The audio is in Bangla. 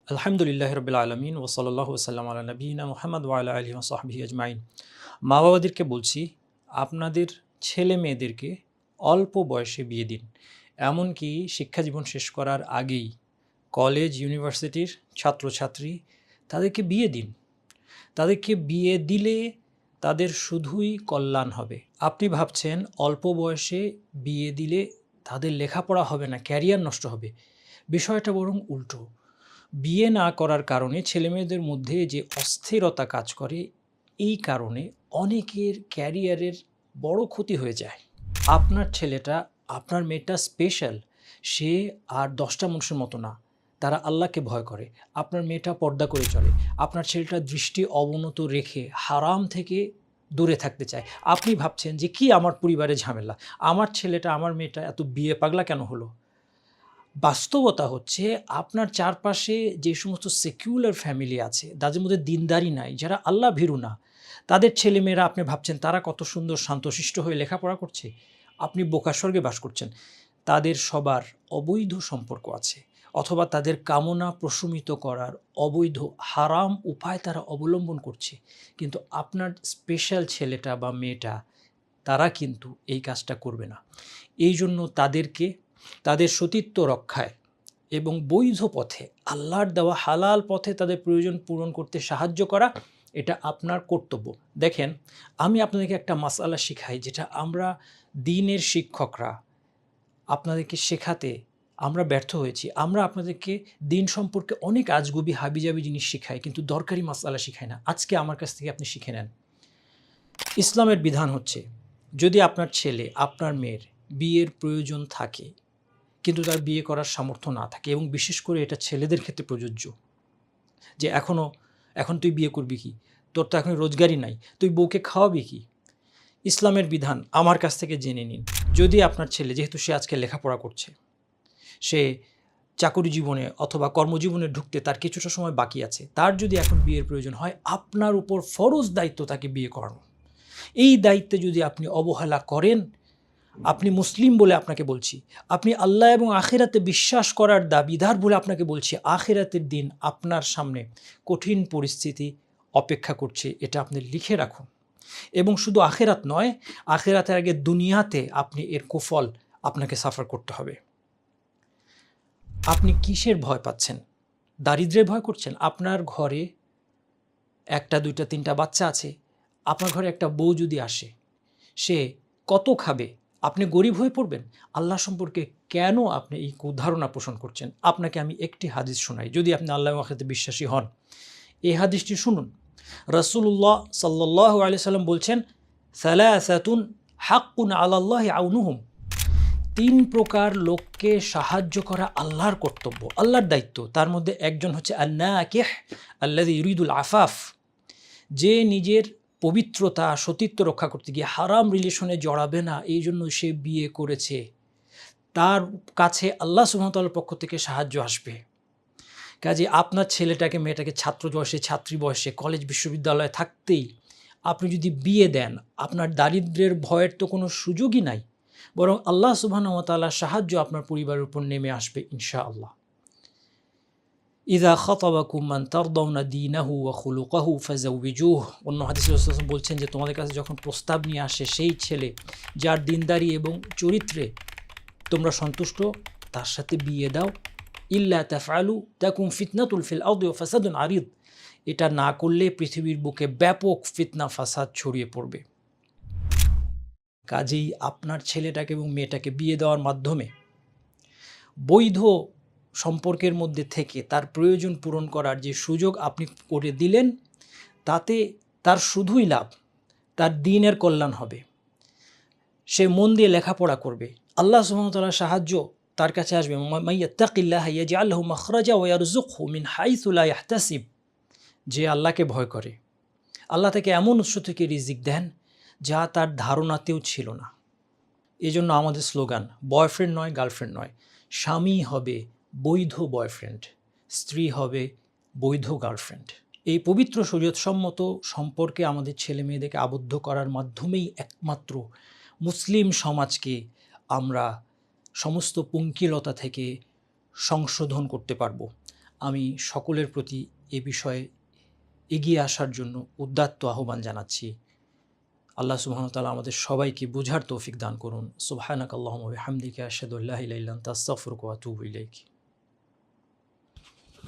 আলহামদুলিল্লাহ রবিল আলমিন ওসলাল্লাহ সাল্লাম আলা নবীনা মোহাম্মদ ওয়ালা আলী ওসাহবি আজমাইন। মা বাবাদেরকে বলছি, আপনাদের ছেলে মেয়েদেরকে অল্প বয়সে বিয়ে দিন। এমনকি শিক্ষা জীবন শেষ করার আগেই কলেজ ইউনিভার্সিটির ছাত্রছাত্রী, তাদেরকে বিয়ে দিন। তাদেরকে বিয়ে দিলে তাদের শুধুই কল্যাণ হবে। আপনি ভাবছেন অল্প বয়সে বিয়ে দিলে তাদের লেখাপড়া হবে না, ক্যারিয়ার নষ্ট হবে। বিষয়টা বরং উল্টো। বিয়ে না করার কারণে ছেলেমেয়েদের মধ্যে যে অস্থিরতা কাজ করে, এই কারণে অনেকের ক্যারিয়ারের বড় ক্ষতি হয়ে যায়। আপনার ছেলেটা, আপনার মেয়েটা স্পেশাল। সে আর 10টা মানুষের মতো না, তারা আল্লাহকে ভয় করে। আপনার মেয়েটা পর্দা করে চলে। আপনার ছেলেটা দৃষ্টি অবনত রেখে হারাম থেকে দূরে থাকতে চায়। আপনি ভাবছেন যে কি আমার পরিবারে ঝামেলা, আমার ছেলেটা, আমার মেয়েটা এত বিয়ে পাগলা কেন হলো। বাস্তবতা হচ্ছে, আপনার চারপাশে যে সমস্ত সেকুলার ফ্যামিলি আছে, তাদের মধ্যে দিনদারি নাই, যারা আল্লাহ ভীরু না, তাদের ছেলেমেয়েরা আপনি ভাবছেন তারা কত সুন্দর শান্তশিষ্ট হয়ে লেখাপড়া করছে। আপনি বোকা স্বর্গে বাস করছেন। তাদের সবার অবৈধ সম্পর্ক আছে, অথবা তাদের কামনা প্রশমিত করার অবৈধ হারাম উপায় তারা অবলম্বন করছে। কিন্তু আপনার স্পেশাল ছেলেটা বা মেয়েটা, তারা কিন্তু এই কাজটা করবে না। এই জন্য তাদেরকে তাদের সতীত্ব রক্ষায় এবং বৈধ পথে, আল্লাহর দেওয়া হালাল পথে তাদের প্রয়োজন পূরণ করতে সাহায্য করা, এটা আপনার কর্তব্য। দেখেন, আমি আপনাদেরকে একটা মাসআলা শিখাই, যেটা আমরা দ্বীনের শিক্ষকরা আপনাদেরকে শেখাতে আমরা ব্যর্থ হয়েছি। আমরা আপনাদেরকে দ্বীন সম্পর্কে অনেক আজগুবি হাবিজাবি জিনিস শিখাই, কিন্তু দরকারি মাসআলা শিখাই না। আজকে আমার কাছ থেকে আপনি শিখে নেন। ইসলামের বিধান হচ্ছে, যদি আপনার ছেলে, আপনার মেয়ের বিয়ের প্রয়োজন থাকে, কিন্তু তার বিয়ে করার সামর্থ্য না থাকে, এবং বিশেষ করে এটা ছেলেদের ক্ষেত্রে প্রযোজ্য, যে এখন তুই বিয়ে করবি কি, তোর তো এখন রোজগারই নাই, তুই বউকে খাওয়াবি কি। ইসলামের বিধান আমার কাছ থেকে জেনে নিন। যদি আপনার ছেলে, যেহেতু সে আজকে লেখাপড়া করছে, সে চাকরি জীবনে অথবা কর্মজীবনে ঢুকতে তার কিছুটা সময় বাকি আছে, তার যদি এখন বিয়ের প্রয়োজন হয়, আপনার উপর ফরজ দায়িত্ব তাকে বিয়ে করানো। এই দায়িত্বে যদি আপনি অবহেলা করেন, আপনি মুসলিম বলে আপনাকে বলছি, আপনি আল্লাহ এবং আখিরাতে বিশ্বাস করার দাবিদার বলে আপনাকে বলছি, আখিরাতের দিন আপনার সামনে কঠিন পরিস্থিতি অপেক্ষা করছে, এটা আপনি লিখে রাখুন। এবং শুধু আখিরাত নয়, আখিরাতের আগে দুনিয়াতে আপনি এর কুফল আপনাকে সাফার করতে হবে। আপনি কিসের ভয় পাচ্ছেন? দারিদ্র্যের ভয় করছেন? আপনার ঘরে 1টা 2টা 3টা বাচ্চা আছে, আপনার ঘরে একটা বউ যদি আসে, সে কত খাবে? আপনি গরিব হয়ে পড়বেন? আল্লাহ সম্পর্কে কেন আপনি এই কুধারণা পোষণ করছেন? আপনাকে আমি একটি হাদিস শোনাই, যদি আপনি আল্লাহ এবং আখিরাতে বিশ্বাসী হন। এই হাদিসটি শুনুন। রাসূলুল্লাহ সাল্লাল্লাহু আলাইহি সাল্লাম বলছেন, সালাসাতুন হাক্কুন আলাল্লাহি আউনুহুম। 3 প্রকার লোককে সাহায্য করা আল্লাহর কর্তব্য, আল্লাহর দায়িত্ব। তার মধ্যে একজন হচ্ছে আন-নাকিহ আল্লাযী ইউরিদুল আফাফ, যে নিজের পবিত্রতা, সতীত্ব রক্ষা করতে গিয়ে হারাম রিলেশনে জড়াবে না, এই জন্য সে বিয়ে করেছে। তার কাছে আল্লাহ সুবহানাহু ওয়া তাআলার পক্ষ থেকে সাহায্য আসবে। কাজে আপনার ছেলেটাকে, মেয়েটাকে ছাত্র বয়সে, ছাত্রী বয়সে, কলেজ বিশ্ববিদ্যালয়ে থাকতেই আপনি যদি বিয়ে দেন, আপনার দারিদ্র্যের ভয়ের তো কোনো সুযোগই নাই, বরং আল্লাহ সুবহানাহু ওয়া তাআলার সাহায্য আপনার পরিবারের উপর নেমে আসবে ইনশাআল্লাহ। ইযা খাতাবাকুম মান তারদাউনা দীনাহু ওয়া খুলুকাহু ফাযাওবিজুহ। অন্য হাদিসে রাসূল বলছেন যে, তোমাদের কাছে যখন প্রস্তাব নিয়ে আসে সেই ছেলে যার দিনদারি এবং চরিত্রে তোমরা সন্তুষ্ট, তার সাথে বিয়ে দাও। ইল্লা তাফআলু তাকুন ফিতনাতুল ফিল আরদি ওয়া ফাসাদুন আরিদ। এটা না করলে পৃথিবীর বুকে ব্যাপক ফিতনা ফাসাদ ছড়িয়ে পড়বে। কাজেই আপনার ছেলেটাকে এবং মেয়েটাকে বিয়ে দেওয়ার মাধ্যমে বৈধ সম্পর্কের মধ্যে থেকে তার প্রয়োজন পূরণ করার যে সুযোগ আপনি করে দিলেন, তাতে তার শুধুই লাভ, তার দ্বীনের কল্যাণ হবে। সে মন দিয়ে লেখাপড়া করবে, আল্লাহ সুবহানাহু ওয়া তাআলার সাহায্য তার কাছে আসবে। মাইয়াত্তাকিল্লাহা ইয়াজআল লাহু মাখরাজা ওয়া ইয়ারযুকহু মিন হাইসু লা ইয়াহতাসিব। যে আল্লাহকে ভয় করে, আল্লাহ তাকে এমন উৎস থেকে রিজিক দেন যা তার ধারণাতেও ছিল না। এজন্য আমাদের স্লোগান, বয়ফ্রেন্ড নয়, গার্লফ্রেন্ড নয়, স্বামী হবে বৈধ বয়ফ্রেন্ড, স্ত্রী হবে বৈধ গার্লফ্রেন্ড। এই পবিত্র শরীয়তসম্মত সম্পর্কে আমাদের ছেলে মেয়েদেরকে আবদ্ধ করার মাধ্যমেই একমাত্র মুসলিম সমাজকে আমরা সমস্ত পঙ্কিলতা থেকে সংশোধন করতে পারব। আমি সকলের প্রতি এ বিষয়ে এগিয়ে আসার জন্য উদাত্ত আহ্বান জানাচ্ছি। আল্লাহ সুবহানাহু ওয়া তাআলা আমাদের সবাইকে বুঝার তৌফিক দান করুন। সুবহানাকাল্লাহুম্মা ওয়া বিহামদিকা আশহাদু আল্লা ইলাহা ইল্লা আনতা আস্তাগফিরুকা ওয়া আতুবু ইলাইক।